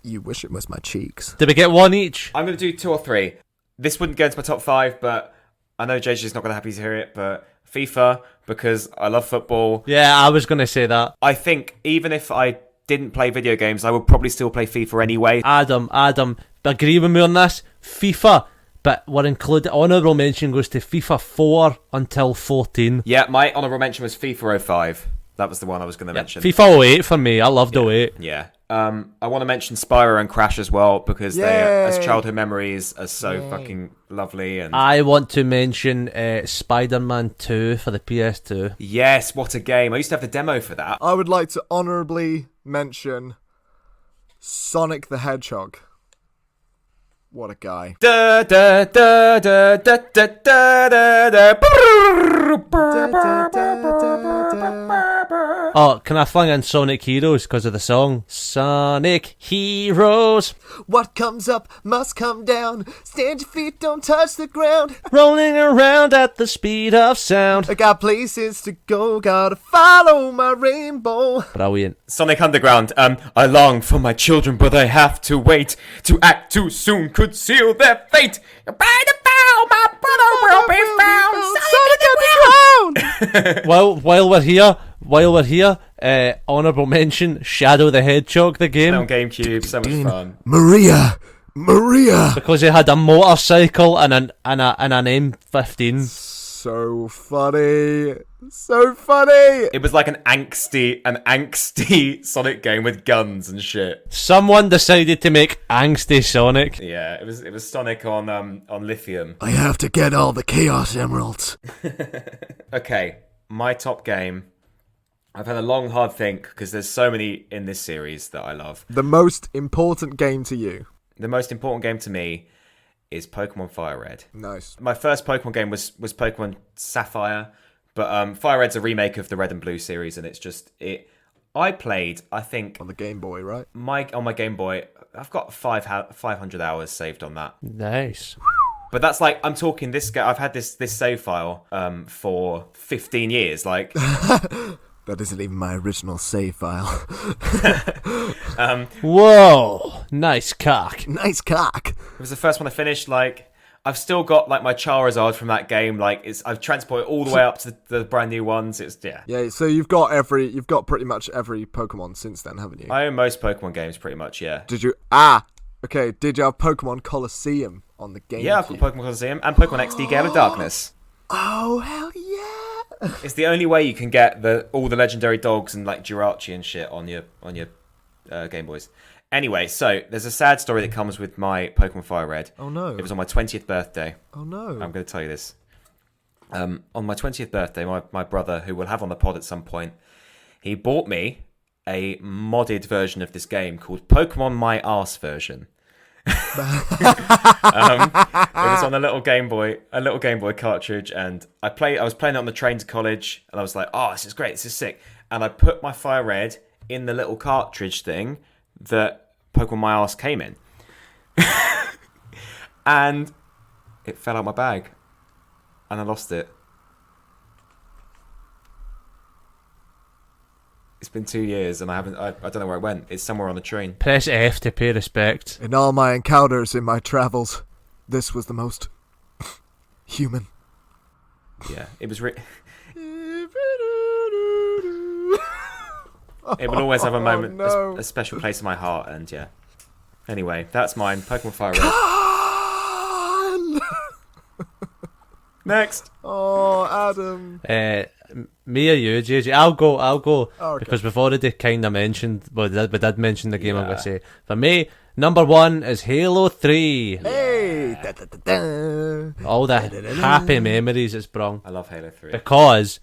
You wish it was my cheeks. Did we get one each? I'm going to do 2 or 3. This wouldn't go into my top 5, but I know JJ's not going to be happy to hear it, but FIFA, because I love football. Yeah, I was going to say that. I think even if I didn't play video games, I would probably still play FIFA anyway. Adam, agree with me on this? FIFA, but we're included. Honourable mention goes to FIFA 4 until 14. Yeah, my honourable mention was FIFA 05. That was the one I was going to mention. FIFA 08 for me. I loved 08. Yeah. I want to mention Spyro and Crash as well, because they, as Yay. childhood memories, are so fucking lovely. And I want to mention Spider-Man 2 for the PS2. yes, what a game. I used to have the demo for that. I would like to honourably mention Sonic the Hedgehog. What a guy. Da, da, da, da, da, da, da, da, da. Oh, can I fling in Sonic Heroes because of the song? Sonic Heroes, What comes up must come down. Stand your feet, don't touch the ground. rolling around at the speed of sound. I got places to go, gotta follow my rainbow. Brilliant. Sonic Underground. I long for my children, but I have to wait. To act too soon could seal their fate. By the bow, my brother will be found. Sonic Underground. While we're here, honourable mention, Shadow the Hedgehog, the game. On GameCube, so much fun. Maria! Because he had a motorcycle and an M15. So funny. So funny. It was like an angsty Sonic game with guns and shit. Someone decided to make angsty Sonic. Yeah, it was Sonic on lithium. I have to get all the Chaos Emeralds. Okay, my top game. I've had a long, hard think because there's so many in this series that I love. The most important game to you. The most important game to me is Pokemon Fire Red. Nice. My first Pokemon game was Pokemon Sapphire, but Fire Red's a remake of the Red and Blue series, and it's just it. I played, I think, On the Game Boy, right? on my Game Boy. I've got 500 hours saved on that. Nice. But that's like, I'm talking this guy. I've had this save file for 15 years. Like, That isn't even my original save file. Whoa, nice cock. Nice cock. it was the first one I finished. Like, I've still got like my Charizard from that game. Like, I've transported all the way up to the brand new ones. It's Yeah, so you've got pretty much every Pokemon since then, haven't you? I own most Pokemon games pretty much. Yeah. Did you did you have Pokemon Colosseum on the GameCube? Yeah, I've got Pokemon Colosseum and Pokemon XD Gale of Darkness. Oh, hell yeah. It's the only way you can get all the legendary dogs and like Jirachi and shit on your Game Boys. Anyway, so there's a sad story that comes with my Pokemon Fire Red. Oh no. It was on my 20th birthday. Oh no. I'm going to tell you this. On my 20th birthday, my brother, who we'll have on the pod at some point, he bought me a modded version of this game called Pokemon My Arse version. It was on a little Game Boy cartridge, and I was playing it on the train to college, and I was like, oh, this is great, this is sick. And I put my Fire Red in the little cartridge thing that Pokemon My Arse came in. And it fell out my bag. And I lost it. It's been 2 years and I don't know where it went. It's somewhere on the train. Press F to pay respect. In all my encounters in my travels, this was the most human. Yeah, it was it will always have a moment, a special place in my heart, and yeah. Anyway, that's mine. Pokemon Fire Red. Next. Oh, Adam. Me or you, JJ? I'll go. Oh, okay. Because we've already kind of mentioned, we did mention the game. I'm going to say. For me, number 1 is Halo 3. Hey. Da, da, da, da. All the happy memories it's brought. I love Halo 3. Because,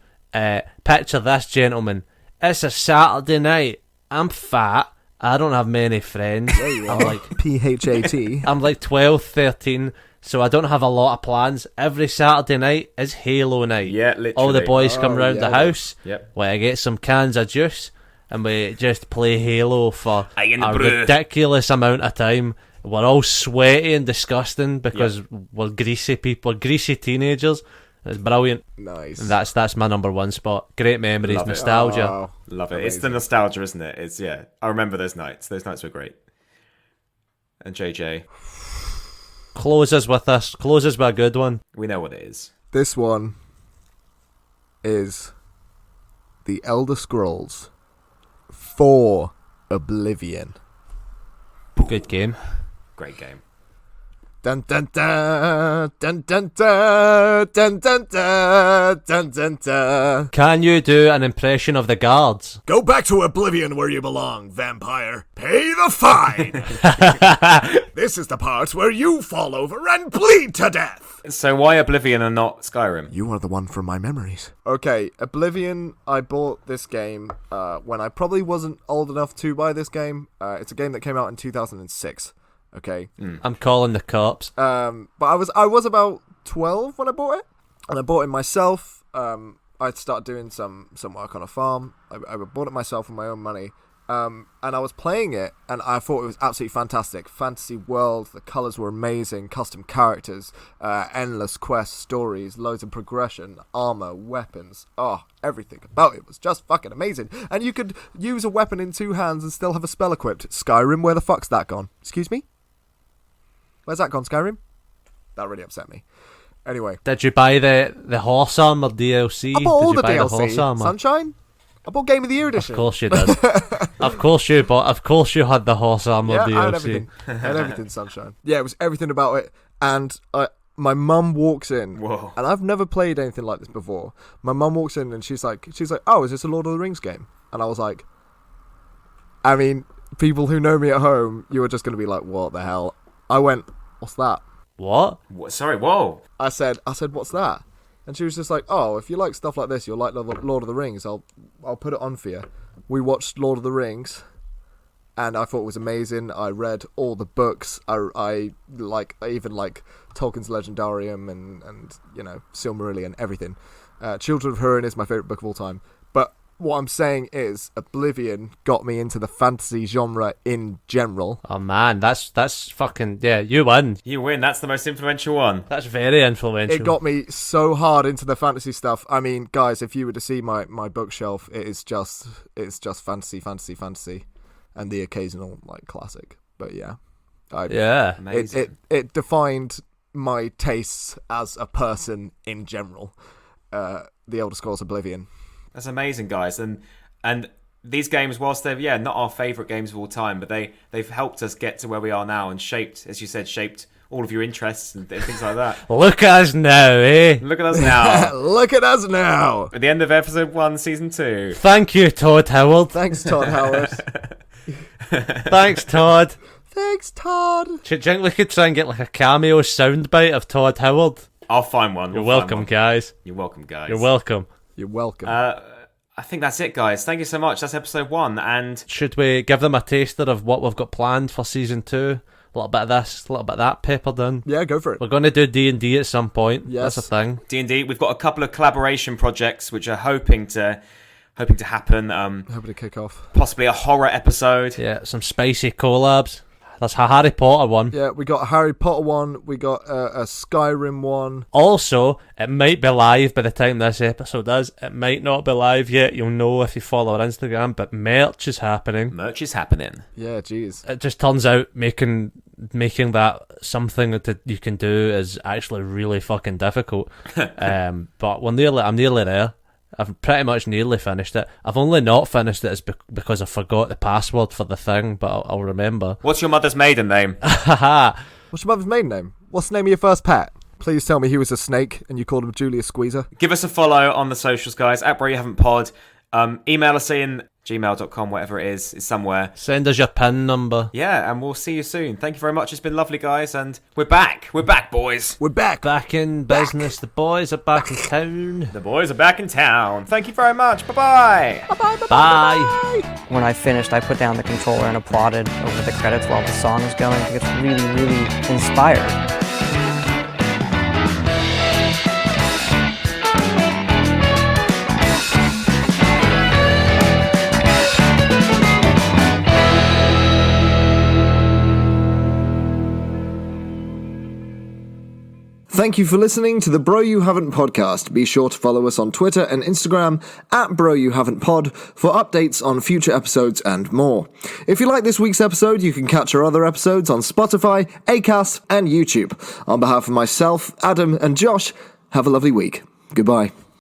picture this, gentlemen. It's a Saturday night. I'm fat. I don't have many friends. I'm like PHAT. I'm like 12, 13. So I don't have a lot of plans. Every Saturday night is Halo night. Yeah, literally. All the boys come round the house. Yep. I get some cans of juice, and we just play Halo for a ridiculous amount of time. We're all sweaty and disgusting because we're greasy people, greasy teenagers. It's brilliant. Nice. And that's my number 1 spot. Great memories, Love it. nostalgia. Oh, Love it. amazing. It's the nostalgia, isn't it? It's I remember those nights. Those nights were great. And JJ, Close us with a good one. we know what it is. This one is The Elder Scrolls 4 Oblivion. Good game. Great game. Dun dun dun dun dun dun dun dun dun dun dun dun. Can you do an impression of the guards? Go back to Oblivion where you belong, vampire. Pay the fine. This is the part where you fall over and bleed to death. So why Oblivion and not Skyrim? You are the one from my memories. Okay, Oblivion, I bought this game when I probably wasn't old enough to buy this game. It's a game that came out in 2006. Okay. I'm calling the cops. But I was about 12 when I bought it. And I bought it myself. I started doing some work on a farm. I bought it myself with my own money. And I was playing it, and I thought it was absolutely fantastic. Fantasy world, the colours were amazing, custom characters, endless quests, stories, loads of progression, armour, weapons. Oh, everything about it was just fucking amazing. And you could use a weapon in 2 hands and still have a spell equipped. Skyrim, where the fuck's that gone? Excuse me? Where's that gone, Skyrim? That really upset me. Anyway. Did you buy the horse armor DLC? I bought all Did you the buy DLC. The horse armor? Sunshine? I bought Game of the Year edition. Of course you did. Of course you had the horse armor DLC. I had everything. I had everything, Sunshine. Yeah, it was everything about it. And my mum walks in. Whoa. And I've never played anything like this before. My mum walks in and she's like, oh, is this a Lord of the Rings game? And I was like, I mean, people who know me at home, you are just going to be like, what the hell? I went, what's that? What? Sorry, whoa. I said, what's that? And she was just like, oh, if you like stuff like this, you'll like Lord of the Rings. I'll put it on for you. We watched Lord of the Rings, and I thought it was amazing. I read all the books. I even like Tolkien's Legendarium and you know, Silmarillion, everything. Children of Hurin is my favorite book of all time. But what I'm saying is, Oblivion got me into the fantasy genre in general. Oh man, that's fucking you win. You win. That's the most influential one. That's very influential. It got me so hard into the fantasy stuff. I mean, guys, if you were to see my bookshelf, it's just fantasy, and the occasional like classic. But yeah, Amazing. It defined my tastes as a person in general. The Elder Scrolls Oblivion. That's amazing, guys. And these games, whilst they're not our favourite games of all time, but they've helped us get to where we are now and shaped, as you said, all of your interests and things like that. Look at us now, eh? Look at us now. Look at us now. At the end of episode 1, season 2. Thank you, Todd Howard. Thanks, Todd Howard. Thanks, Todd. Thanks, Todd. Do you think we could try and get like a cameo soundbite of Todd Howard? I'll find one. You're welcome, guys. You're welcome, guys. You're welcome. You're welcome. I think that's it, guys. Thank you so much. That's episode 1. And should we give them a taster of what we've got planned for season 2? A little bit of this, a little bit of that peppered in. Yeah, go for it. We're going to do D&D at some point. Yes. That's a thing. D&D. We've got a couple of collaboration projects which are hoping to happen. Hoping to kick off. Possibly a horror episode. Yeah, some spicy collabs. That's a Harry Potter one. Yeah, we got a Harry Potter one. We got a Skyrim one. Also, it might be live by the time this episode is. It might not be live yet. You'll know if you follow our Instagram. But merch is happening. Merch is happening. Yeah, jeez. It just turns out making that something that you can do is actually really fucking difficult. But I'm nearly there. I've pretty much nearly finished it. I've only not finished it because I forgot the password for the thing, but I'll remember. What's your mother's maiden name? What's your mother's maiden name? What's the name of your first pet? Please tell me he was a snake and you called him Julius Squeezer. Give us a follow on the socials, guys. At Bro You Haven't Pod. Email us in gmail.com, whatever it is. It's somewhere. Send us your PIN number. Yeah, and we'll see you soon. Thank you very much. It's been lovely, guys, and we're back. We're back, boys. We're back. Back in business. The boys are back in town. The boys are back in town. Thank you very much. Bye-bye. Bye. When I finished, I put down the controller and applauded over the credits while the song was going. I think it's really, really inspired. Thank you for listening to the Bro You Haven't podcast. Be sure to follow us on Twitter and Instagram at Bro You Haven't Pod for updates on future episodes and more. If you like this week's episode, you can catch our other episodes on Spotify, Acast, and YouTube. On behalf of myself, Adam, and Josh, have a lovely week. Goodbye.